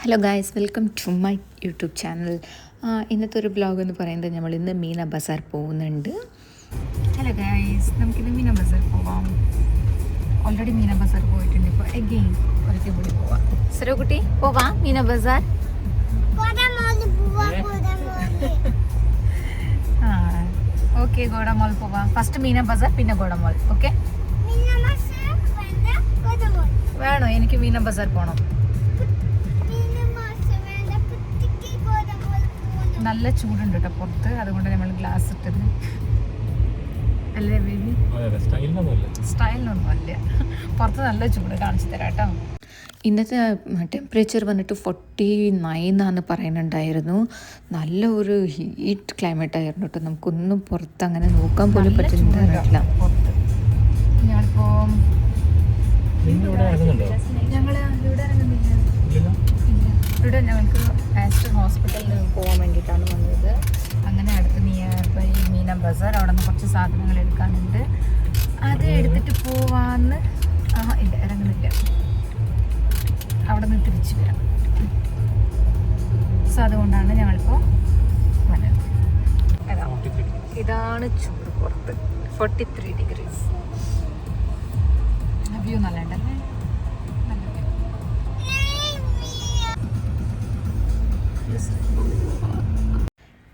Hello guys, welcome to my YouTube channel. ഇന്നത്തെ ഒരു vlog എന്ന് പറയുന്നത് നമ്മൾ ഇന്ന് മീന ബസാർ പോകുന്നുണ്ട്. ഹലോ ഗായ്സ്, നമുക്കിന്ന് മീന ബസാർ പോവാം. ഓൾറെഡി മീന ബസാർ പോയിട്ടുണ്ട്. ഇപ്പോൾ എഗെയിൻ ഒരിക്കൽ കൂടി പോവാം. സരോ കുട്ടി, പോവാം മീന ബസാർ. ഓക്കെ, ഗോഡമോൾ പോവാം. ഫസ്റ്റ് മീന ബസാർ, പിന്നെ ഗോഡമോൾ. ഓക്കെ, വേണോ? എനിക്ക് മീന ബസാർ പോകണം. നല്ല ചൂടുണ്ട് കേട്ടോ പുറത്ത്, അതുകൊണ്ട് നമ്മൾ ഗ്ലാസ് ഇട്ടത്. അല്ലേ ബേബി? സ്റ്റൈലിനൊന്നും അല്ല, പുറത്ത് നല്ല ചൂട്. കാണിച്ചു തരാം കേട്ടോ. ഇന്നത്തെ ടെമ്പറേച്ചർ വന്നിട്ട് 49 പറയുന്നുണ്ടായിരുന്നു. നല്ല ഒരു ഹീറ്റ് ക്ലൈമറ്റ് ആയിരുന്നു കേട്ടോ. നമുക്കൊന്നും പുറത്ത് അങ്ങനെ നോക്കാൻ പോലും പറ്റുന്നില്ല. പുറത്ത് ഞങ്ങളിപ്പോൾ ഞങ്ങൾ ഇവിടെ ഇറങ്ങുന്നില്ല. ഇവിടെ ഞങ്ങൾക്ക് ആസ്റ്റർ ഹോസ്പിറ്റലിൽ പോകാൻ വേണ്ടിയിട്ടാണ് വന്നത്. അങ്ങനെ അടുത്ത് നിയർ ബൈ മീന ബസാർ, അവിടെ നിന്ന് കുറച്ച് സാധനങ്ങൾ എടുക്കാനുണ്ട്. അത് എടുത്തിട്ട് പോവാന്ന്. ഇല്ല, ഇറങ്ങുന്നില്ല. അവിടെ നിന്ന് തിരിച്ചു വരാം. സോ അതുകൊണ്ടാണ് ഞങ്ങളിപ്പോൾ വന്നത്. ഇതാണ് ചൂട് പുറത്ത്, 43 ഡിഗ്രീസ്. വ്യൂ നല്ല ഉണ്ടല്ലേ.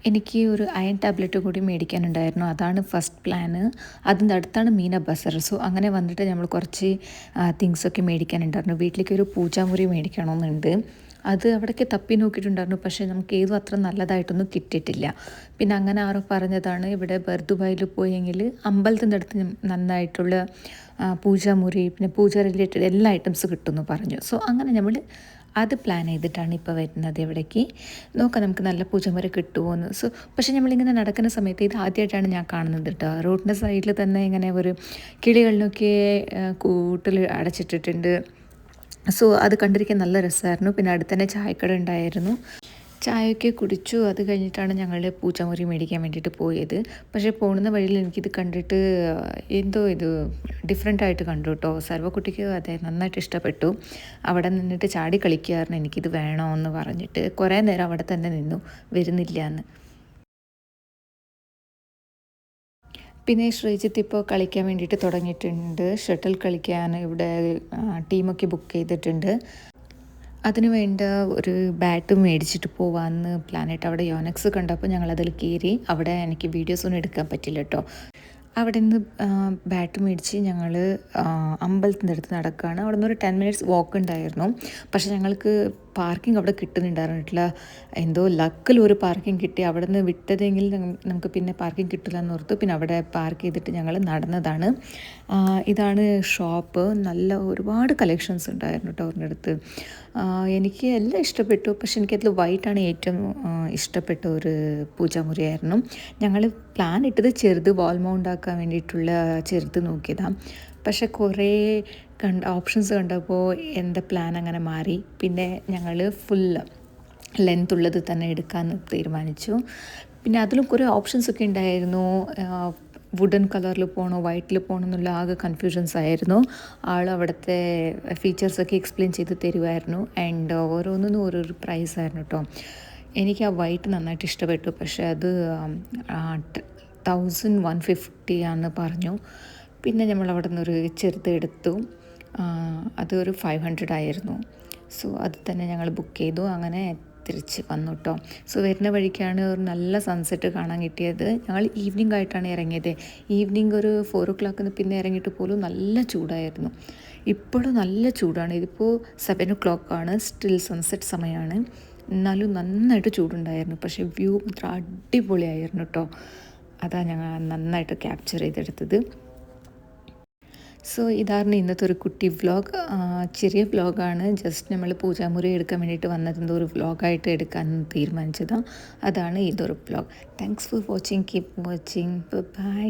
എനിക്ക് ഒരു അയൺ ടാബ്ലറ്റ് കൂടി മേടിക്കാനുണ്ടായിരുന്നു. അതാണ് ഫസ്റ്റ് പ്ലാന്. അതിൻ്റെ അടുത്താണ് മീന ബസാർ. സോ അങ്ങനെ വന്നിട്ട് നമ്മൾ കുറച്ച് തിങ്സൊക്കെ മേടിക്കാനുണ്ടായിരുന്നു. വീട്ടിലേക്ക് ഒരു പൂജാമുറി മേടിക്കണമെന്നുണ്ട്. അത് അവിടേക്ക് തപ്പി നോക്കിയിട്ടുണ്ടായിരുന്നു, പക്ഷേ നമുക്ക് ഏതും അത്ര നല്ലതായിട്ടൊന്നും കിട്ടിയിട്ടില്ല. പിന്നെ അങ്ങനെ ആരോ പറഞ്ഞതാണ് ഇവിടെ ബർദുബായിൽ പോയെങ്കിൽ അമ്പലത്തിൻ്റെ അടുത്ത് നന്നായിട്ടുള്ള പൂജാമുറി, പിന്നെ പൂജ റിലേറ്റഡ് എല്ലാ ഐറ്റംസ് കിട്ടുമെന്ന് പറഞ്ഞു. സോ അങ്ങനെ നമ്മൾ അത് പ്ലാൻ ചെയ്തിട്ടാണ് ഇപ്പോൾ വരുന്നത്. ഇവിടേക്ക് നോക്കാം നമുക്ക് നല്ല പൂജമുറി കിട്ടുമോ എന്ന്. സോ പക്ഷേ നമ്മളിങ്ങനെ നടക്കുന്ന സമയത്ത് ഇത് ആദ്യമായിട്ടാണ് ഞാൻ കാണുന്നത് കേട്ടോ. റോഡിൻ്റെ സൈഡിൽ തന്നെ ഇങ്ങനെ ഒരു കിളികളിനൊക്കെ കൂട്ടിൽ അടച്ചിട്ടിട്ടുണ്ട്. സോ അത് കണ്ടിരിക്കാൻ നല്ല രസമായിരുന്നു. പിന്നെ അടുത്ത് തന്നെ ചായക്കട ഉണ്ടായിരുന്നു. ചായയൊക്കെ കുടിച്ചു. അത് കഴിഞ്ഞിട്ടാണ് ഞങ്ങൾ പൂജാമുറി മേടിക്കാൻ വേണ്ടിയിട്ട് പോയത്. പക്ഷേ പോകുന്ന വഴിയിൽ എനിക്കിത് കണ്ടിട്ട് എന്തോ ഇത് ഡിഫറെൻ്റ് ആയിട്ട് കണ്ടു കേട്ടോ. സർവ്വക്കുട്ടിക്ക് അതെ നന്നായിട്ട് ഇഷ്ടപ്പെട്ടു. അവിടെ നിന്നിട്ട് ചാടി കളിക്കുകയായിരുന്നു എനിക്കിത് വേണമെന്ന് പറഞ്ഞിട്ട്. കുറേ നേരം അവിടെ തന്നെ നിന്നു, വരുന്നില്ല എന്ന്. പിന്നെ ശ്രീജിത്ത് ഇപ്പോൾ കളിക്കാൻ വേണ്ടിയിട്ട് തുടങ്ങിയിട്ടുണ്ട്. ഷട്ടിൽ കളിക്കാൻ ഇവിടെ ടീമൊക്കെ ബുക്ക് ചെയ്തിട്ടുണ്ട്. അതിന് വേണ്ട ഒരു ബാറ്റ് മേടിച്ചിട്ട് പോകാമെന്ന് പ്ലാനായിട്ട് അവിടെ യോനെക്സ് കണ്ടപ്പോൾ ഞങ്ങളതിൽ കയറി. അവിടെ എനിക്ക് വീഡിയോസൊന്നും എടുക്കാൻ പറ്റില്ല കേട്ടോ. അവിടെ നിന്ന് ബാറ്റ് മേടിച്ച് ഞങ്ങൾ അമ്പലത്തിൻ്റെ അടുത്ത് നടക്കുകയാണ്. അവിടെ നിന്ന് ഒരു 10 മിനിറ്റ്സ് വാക്ക് ഉണ്ടായിരുന്നു. പക്ഷേ ഞങ്ങൾക്ക് പാർക്കിംഗ് അവിടെ കിട്ടുന്നുണ്ടായിരുന്നില്ല. എന്തോ ലക്കിൽ ഒരു പാർക്കിംഗ് കിട്ടി. അവിടെ നിന്ന് വിട്ടതെങ്കിൽ നമുക്ക് പിന്നെ പാർക്കിംഗ് കിട്ടില്ല എന്ന് ഓർത്തു. പിന്നെ അവിടെ പാർക്ക് ചെയ്തിട്ട് ഞങ്ങൾ നടന്നതാണ്. ഇതാണ് ഷോപ്പ്. നല്ല ഒരുപാട് കളക്ഷൻസ് ഉണ്ടായിരുന്നു കേട്ടോ അവരുടെ അടുത്ത്. എനിക്ക് എല്ലാം ഇഷ്ടപ്പെട്ടു. പക്ഷെ എനിക്കതിൽ വൈറ്റാണ് ഏറ്റവും ഇഷ്ടപ്പെട്ട ഒരു പൂജാമുറിയായിരുന്നു. ഞങ്ങൾ പ്ലാൻ ഇട്ടത് ചെറുത് വാൾ മൗണ്ട് ആക്കാൻ വേണ്ടിയിട്ടുള്ള ചെറുത് നോക്കിയതാണ്. പക്ഷെ കുറേ ഓപ്ഷൻസ് കണ്ടപ്പോൾ എൻ്റെ പ്ലാൻ അങ്ങനെ മാറി. പിന്നെ ഞങ്ങൾ ഫുൾ ലെങ്ത് ഉള്ളത് തന്നെ എടുക്കാൻ തീരുമാനിച്ചു. പിന്നെ അതിലും കുറേ ഓപ്ഷൻസൊക്കെ ഉണ്ടായിരുന്നു. വുഡൻ കളറിൽ പോകണോ വൈറ്റിൽ പോകണോ എന്നുള്ള ആകെ കൺഫ്യൂഷൻസ് ആയിരുന്നു. ആൾ അവിടുത്തെ ഫീച്ചേഴ്സൊക്കെ എക്സ്പ്ലെയിൻ ചെയ്ത് തരുമായിരുന്നു. ആൻഡ് ഓരോന്നിനും ഓരോരോ പ്രൈസ് ആയിരുന്നു കേട്ടോ. എനിക്ക് ആ വൈറ്റ് നന്നായിട്ട് ഇഷ്ടപ്പെട്ടു. പക്ഷേ അത് 1150 ആണെന്ന് പറഞ്ഞു. പിന്നെ നമ്മൾ അവിടെ നിന്നൊരു ചെറുത് എടുത്തു. അതൊരു 500 ആയിരുന്നു. സോ അത് തന്നെ ഞങ്ങൾ ബുക്ക് ചെയ്തു. അങ്ങനെ തിരിച്ച് വന്നു കേട്ടോ. സോ വരുന്ന വഴിക്കാണ് ഒരു നല്ല സൺസെറ്റ് കാണാൻ കിട്ടിയത്. ഞങ്ങൾ ഈവനിങ് ആയിട്ടാണ് ഇറങ്ങിയത്. ഈവനിങ് ഒരു 4 o'clock പിന്നെ ഇറങ്ങിയിട്ട് പോലും നല്ല ചൂടായിരുന്നു. ഇപ്പോഴും നല്ല ചൂടാണ്. ഇതിപ്പോൾ 7 o'clock ആണ്. സ്റ്റിൽ സൺസെറ്റ് സമയമാണ്. എന്നാലും നന്നായിട്ട് ചൂടുണ്ടായിരുന്നു. പക്ഷേ വ്യൂ അടിപൊളിയായിരുന്നു കേട്ടോ. അതാണ് ഞങ്ങൾ നന്നായിട്ട് ക്യാപ്ചർ ചെയ്തെടുത്തത്. സോ ഇതാണ് ഇന്നത്തെ ഒരു കുട്ടി വ്ലോഗ്. ചെറിയ വ്ലോഗാണ്. ജസ്റ്റ് നമ്മൾ പൂജാമുറി എടുക്കാൻ വേണ്ടിയിട്ട് വന്നതെന്തോ ഒരു വ്ലോഗായിട്ട് എടുക്കാൻ തീരുമാനിച്ചതാണ്. അതാണ് ഇതൊരു vlog. Thanks for watching. Keep watching. By.